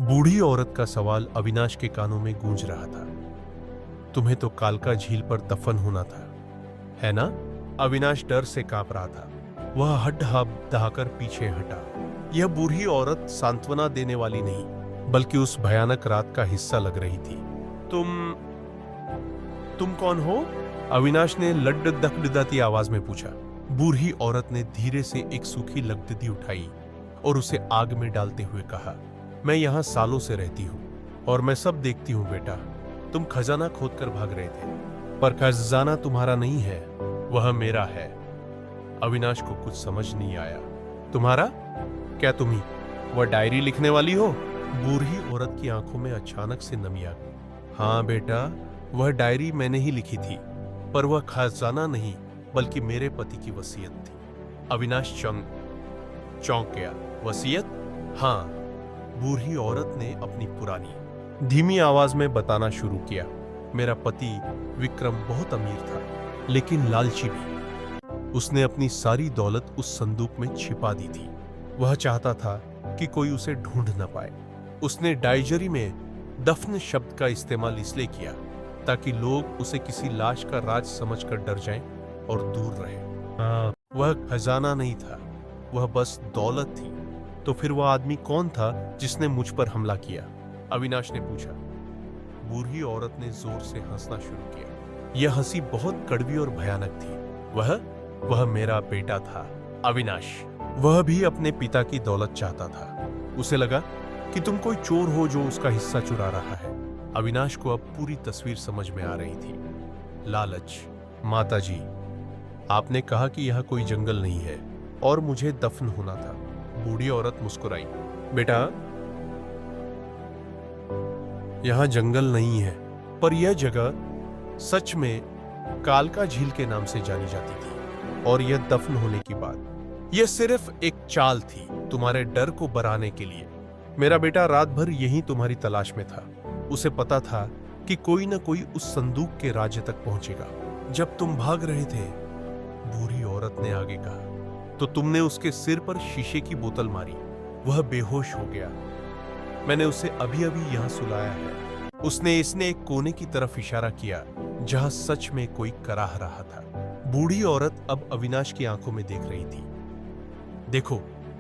बूढ़ी औरत का सवाल अविनाश के कानों में गूंज रहा था। तुम्हें तो कालका झील पर दफन होना था, है ना? अविनाश डर से कांप रहा था। वह हड्ड-हब दहाकर पीछे हटा। यह बूढ़ी औरत सांत्वना देने वाली नहीं, बल्कि उस भयानक रात का हिस्सा लग रही थी। तुम कौन हो? अविनाश ने लड्डू-दकड़िदाती आवाज में पूछा। बूढ़ी औरत ने धीरे से एक सूखी लकड़ी उठाई और उसे आग में डालते हुए कहा, मैं यहां सालों से रहती हूं और मैं सब देखती हूं बेटा। तुम खजाना खोदकर भाग रहे थे, पर खजाना तुम्हारा नहीं है, वह मेरा है। अविनाश को कुछ समझ नहीं आया। तुम्हारा? क्या तुम ही वह डायरी लिखने वाली हो? बूढ़ी औरत की आंखों में अचानक से नमी आ गई। हाँ बेटा, वह डायरी मैंने ही लिखी थी, पर वह खजाना नहीं बल्कि मेरे पति की वसीयत थी। अविनाश चौंक गया। वसीयत? हाँ। बूढ़ी औरत ने अपनी पुरानी धीमी आवाज में बताना शुरू किया। मेरा पति विक्रम बहुत अमीर था, लेकिन लालची भी। उसने अपनी सारी दौलत उस संदूक में छिपा दी थी। वह चाहता था कि कोई उसे ढूंढ न पाए। उसने डायरी में दफन शब्द का इस्तेमाल इसलिए किया ताकि लोग उसे किसी लाश का राज समझकर डर जाएं और दूर रहें। वह खजाना नहीं था, वह बस दौलत थी। तो फिर वह आदमी कौन था जिसने मुझ पर हमला किया? अविनाश ने पूछा। बूढ़ी औरत ने जोर से हंसना शुरू किया। यह हंसी बहुत कड़वी और भयानक थी। वह मेरा बेटा था, अविनाश। वह भी अपने पिता की दौलत चाहता था। उसे लगा कि तुम कोई चोर हो जो उसका हिस्सा चुरा रहा है। अविनाश को अब पूरी तस्वीर समझ में आ रही थी। लालच। माताजी, आपने कहा कि यह कोई जंगल नहीं है और मुझे दफन होना था। बूढ़ी औरत मुस्कुराई। बेटा, यहां जंगल नहीं है, पर यह जगह सच में कालका झील के नाम से जानी जाती थी। और यह दफन होने की बात, यह सिर्फ एक चाल थी तुम्हारे डर को बढ़ाने के लिए। मेरा बेटा रात भर यहीं तुम्हारी तलाश में था। उसे पता था कि कोई न कोई उस संदूक के राज्य तक पहुंचेगा। जब तुम भाग रहे थे, बूढ़ी औरत ने आगे कहा, तो तुमने उसके सिर पर शीशे की बोतल मारी। वह बेहोश हो गया। मैंने उसे अभी अभी यहां सुलाया है। उसने एक कोने की तरफ इशारा किया जहां सच में कोई कराह रहा था। बूढ़ी औरत अब अविनाश की आंखों में देख रही थी। देखो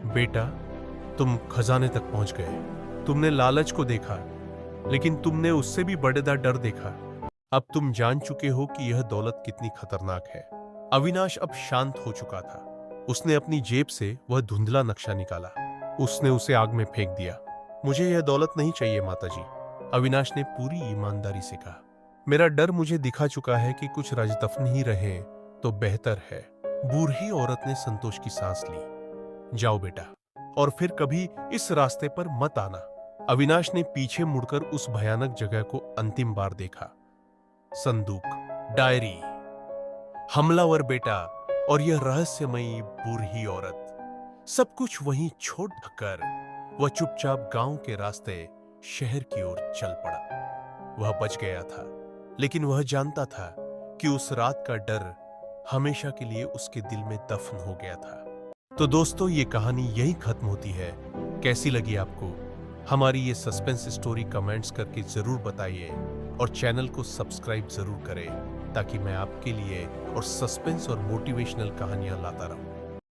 बेटा, तुम खजाने तक पहुंच गए। तुमने लालच को देखा, लेकिन तुमने उससे भी बड़ा डर देखा। अब तुम जान चुके हो कि यह दौलत कितनी खतरनाक है। अविनाश अब शांत हो चुका था। उसने अपनी जेब से वह धुंधला नक्शा निकाला। उसने उसे आग में फेंक दिया। मुझे यह दौलत नहीं चाहिए माताजी, अविनाश ने पूरी ईमानदारी से कहा। मेरा डर मुझे दिखा चुका है कि कुछ राज दफन ही रहे तो बेहतर है। बूढ़ी औरत ने संतोष की सांस ली। जाओ बेटा, और फिर कभी इस रास्ते पर मत आना। अविनाश ने पीछे मुड़कर उस भयानक जगह को अंतिम बार देखा। संदूक, डायरी, हमलावर बेटा और यह रहस्यमयी बूढ़ी औरत, सब कुछ वहीं छोड़ कर वह चुपचाप गांव के रास्ते शहर की ओर चल पड़ा। वह बच गया था, लेकिन वह जानता था कि उस रात का डर हमेशा के लिए उसके दिल में दफन हो गया था। तो दोस्तों, ये कहानी यहीं खत्म होती है। कैसी लगी आपको हमारी ये सस्पेंस स्टोरी? कमेंट्स करके जरूर बताइए और चैनल को सब्सक्राइब जरूर करें ताकि मैं आपके लिए और सस्पेंस और मोटिवेशनल कहानियां लाता रहूं।